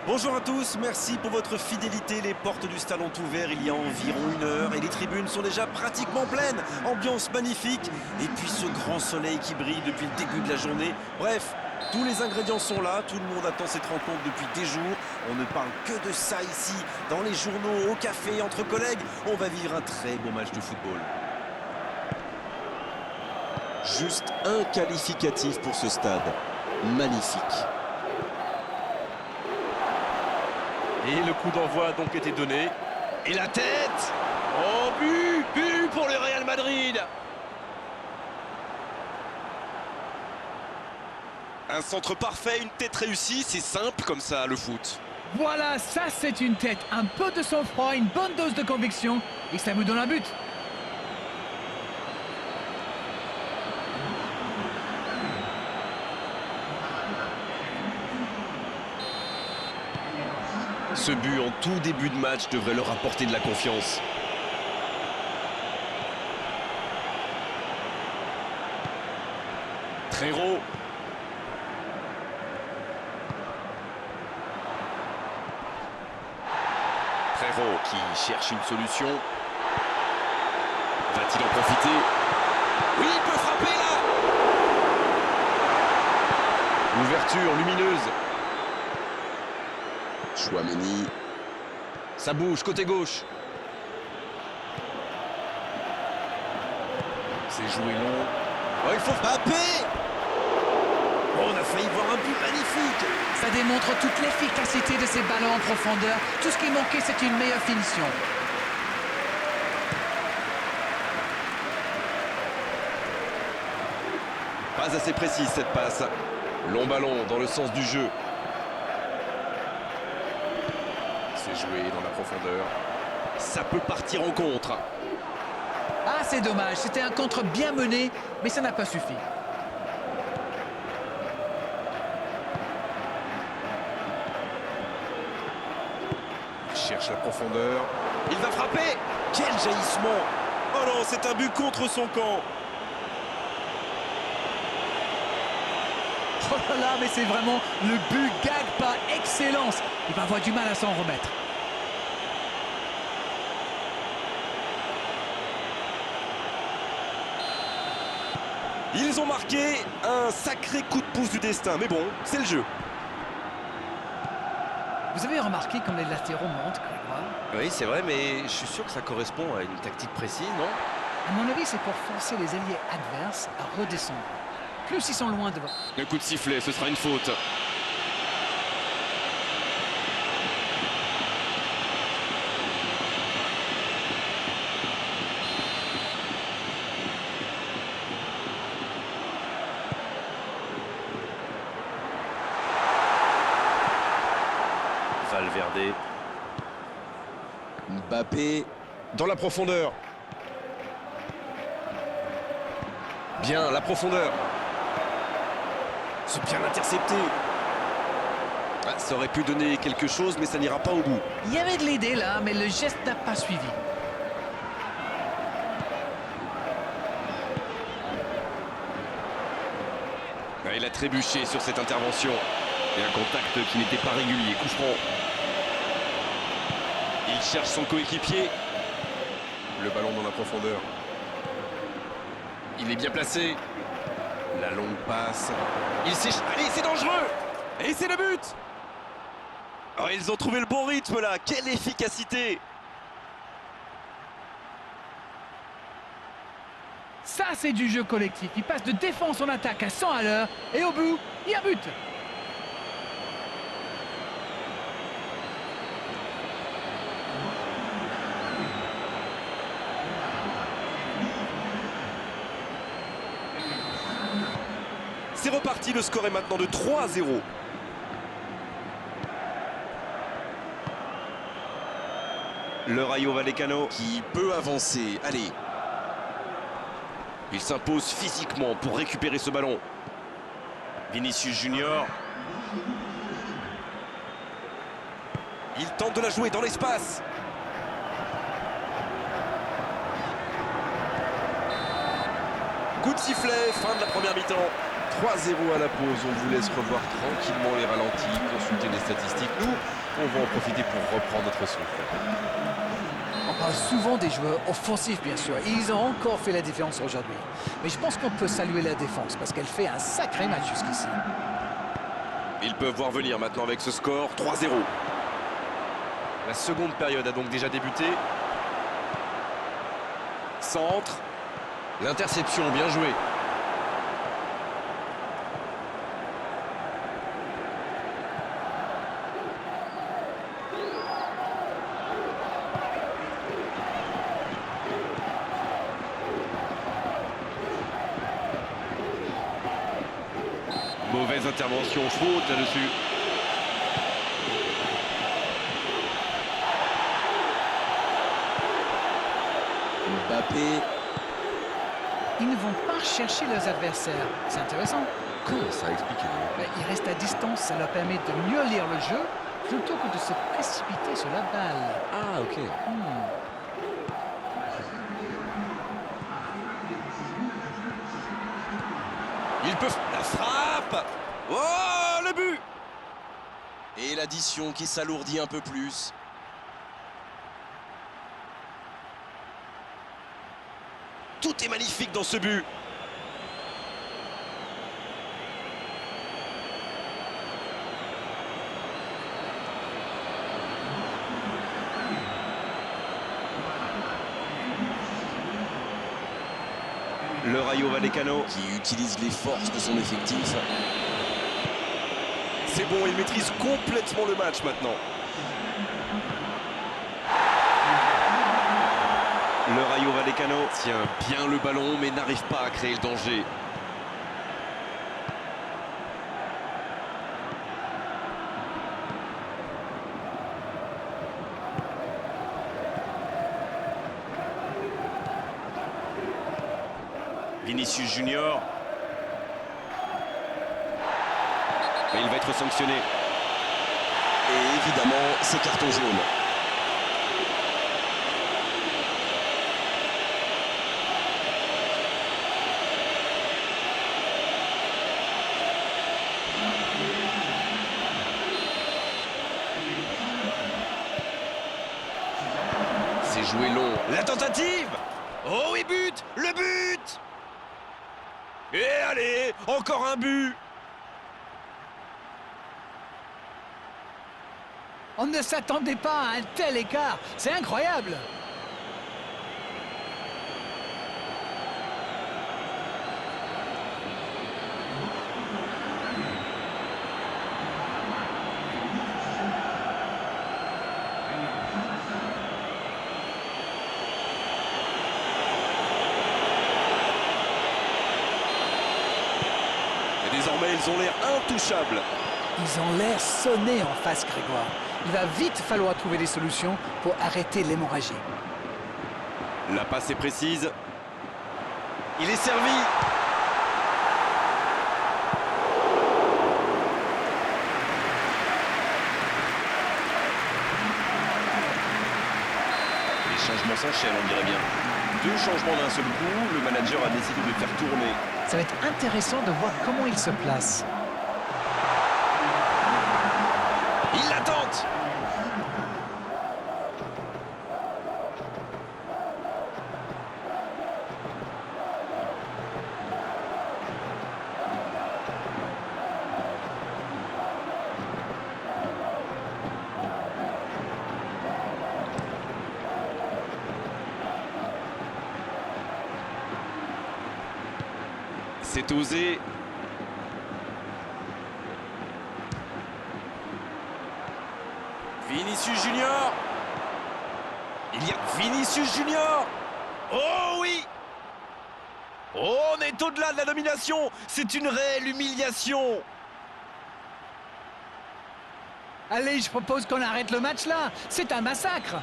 Bonjour à tous, merci pour votre fidélité. Les portes du stade ont ouvert il y a environ 1 heure et les tribunes sont déjà pratiquement pleines. Ambiance magnifique et puis ce grand soleil qui brille depuis le début de la journée. Bref, tous les ingrédients sont là, tout le monde attend cette rencontre depuis des jours. On ne parle que de ça ici, dans les journaux, au café, entre collègues. On va vivre un très beau match de football. Juste un qualificatif pour ce stade. Magnifique. Et le coup d'envoi a donc été donné. Et la tête! Oh, but pour le Real Madrid! Un centre parfait, une tête réussie, c'est simple comme ça, le foot. Voilà, ça c'est une tête, un peu de sang-froid, une bonne dose de conviction, et ça vous donne un but. Ce but en tout début de match devrait leur apporter de la confiance. Trero. Trero qui cherche une solution. Va-t-il en profiter? Oui, il peut frapper là! L'ouverture lumineuse. Chouameni. Ça bouge, côté gauche. C'est joué long. Oh, il faut frapper! Oh, on a failli voir un but magnifique! Ça démontre toute l'efficacité de ces ballons en profondeur. Tout ce qui manquait, c'est une meilleure finition. Pas assez précise cette passe. Long ballon dans le sens du jeu. C'est joué dans la profondeur. Ça peut partir en contre. Ah, c'est dommage, c'était un contre bien mené, mais ça n'a pas suffi. Il cherche la profondeur. Il va frapper! Quel jaillissement! Oh non, c'est un but contre son camp. Oh là là, mais c'est vraiment le but gag par excellence. Il va avoir du mal à s'en remettre. Ils ont marqué un sacré coup de pouce du destin. Mais bon, c'est le jeu. Vous avez remarqué comme les latéraux montent, Grégoire? Oui, c'est vrai, mais je suis sûr que ça correspond à une tactique précise, non? À mon avis, c'est pour forcer les alliés adverses à redescendre. Plus ils sont loin devant. Le coup de sifflet, ce sera une faute. Valverde. Mbappé dans la profondeur. Bien, la profondeur. C'est bien intercepté. Ah, ça aurait pu donner quelque chose, mais ça n'ira pas au bout. Il y avait de l'idée là, mais le geste n'a pas suivi. Ah, il a trébuché sur cette intervention. Et un contact qui n'était pas régulier. Coup franc. Il cherche son coéquipier. Le ballon dans la profondeur. Il est bien placé. La longue passe. Il s'échappe. Allez, c'est dangereux. Et c'est le but. Oh, ils ont trouvé le bon rythme là. Quelle efficacité. Ça, c'est du jeu collectif. Il passe de défense en attaque à 100 à l'heure. Et au bout, il y a but. C'est reparti, le score est maintenant de 3-0. Le Rayo Vallecano qui peut avancer. Allez. Il s'impose physiquement pour récupérer ce ballon. Vinicius Junior. Il tente de la jouer dans l'espace. Coup de sifflet, fin de la première mi-temps. 3-0 à la pause. On vous laisse revoir tranquillement les ralentis, consulter les statistiques. Nous, on va en profiter pour reprendre notre souffle. On parle souvent des joueurs offensifs, bien sûr. Et ils ont encore fait la différence aujourd'hui. Mais je pense qu'on peut saluer la défense parce qu'elle fait un sacré match jusqu'ici. Ils peuvent voir venir maintenant avec ce score 3-0. La seconde période a donc déjà débuté. Centre. L'interception, bien joué. Mauvaise intervention, faute là-dessus. Mbappé. Ils ne vont pas chercher leurs adversaires. C'est intéressant. Comment ça explique? Ils restent à distance, ça leur permet de mieux lire le jeu plutôt que de se précipiter sur la balle. Ah, ok. Ils peuvent... La frappe. Oh, le but. Et l'addition qui s'alourdit un peu plus. Tout est magnifique dans ce but. Le Rayo Vallecano qui utilise les forces de son effectif. C'est bon, il maîtrise complètement le match maintenant. Le Rayo Vallecano Tient bien le ballon, mais n'arrive pas à créer le danger. Vinicius Junior. Et il va être sanctionné. Et évidemment, c'est carton jaune. C'est joué long. La tentative. Oh oui, but. Le but. Et allez, encore un but. On ne s'attendait pas à un tel écart. C'est incroyable. Et désormais, ils ont l'air intouchables. Ils ont l'air sonnés en face, Grégoire. Il va vite falloir trouver des solutions pour arrêter l'hémorragie. La passe est précise. Il est servi. Les changements s'enchaînent, on dirait bien. 2 changements d'un seul coup. Le manager a décidé de faire tourner. Ça va être intéressant de voir comment il se place. Il la tente. C'est osé. Vinicius Junior. Il y a Vinicius Junior. Oh oui. Oh, on est au-delà de la domination. C'est une réelle humiliation. Allez, je propose qu'on arrête le match là. C'est un massacre.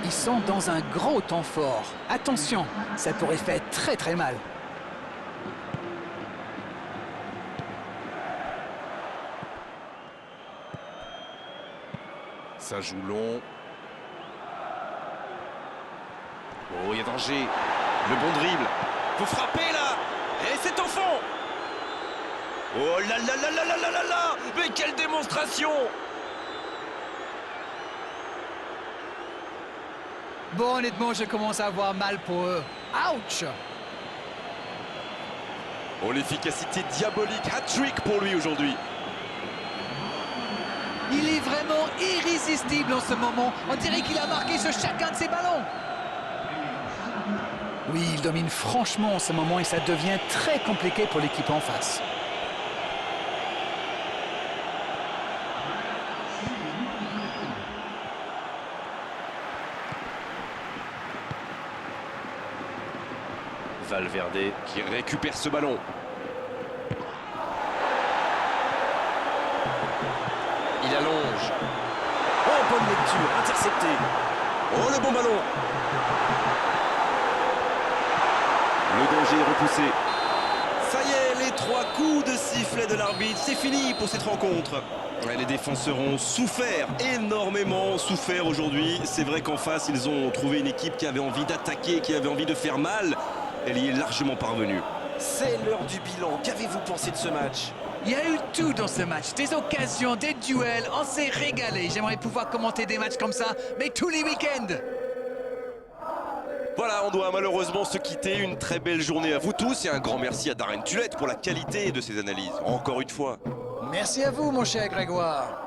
Ils sont dans un gros temps fort. Attention, ça pourrait faire très très mal. Ça joue long. Oh, il y a danger. Le bon dribble. Faut frapper là. Et c'est au fond. Oh là là là là là là là là. Mais quelle démonstration. Bon, honnêtement, je commence à avoir mal pour eux. Ouch! Oh, l'efficacité diabolique. Hat-trick pour lui aujourd'hui. Il est vraiment irrésistible en ce moment. On dirait qu'il a marqué sur chacun de ses ballons. Oui, il domine franchement en ce moment et ça devient très compliqué pour l'équipe en face. Valverde qui récupère ce ballon. Il allonge. Oh, bonne lecture, intercepté. Oh, le bon ballon. Le danger est repoussé. Ça y est, les 3 coups de sifflet de l'arbitre, c'est fini pour cette rencontre. Ouais, les défenseurs ont souffert, énormément souffert aujourd'hui. C'est vrai qu'en face, ils ont trouvé une équipe qui avait envie d'attaquer, qui avait envie de faire mal. Elle y est largement parvenue. C'est l'heure du bilan. Qu'avez-vous pensé de ce match? Il y a eu tout dans ce match, des occasions, des duels, on s'est régalé. J'aimerais pouvoir commenter des matchs comme ça, mais tous les week-ends. Voilà, on doit malheureusement se quitter. Une très belle journée à vous tous et un grand merci à Darren Tulette pour la qualité de ses analyses. Encore une fois. Merci à vous, mon cher Grégoire.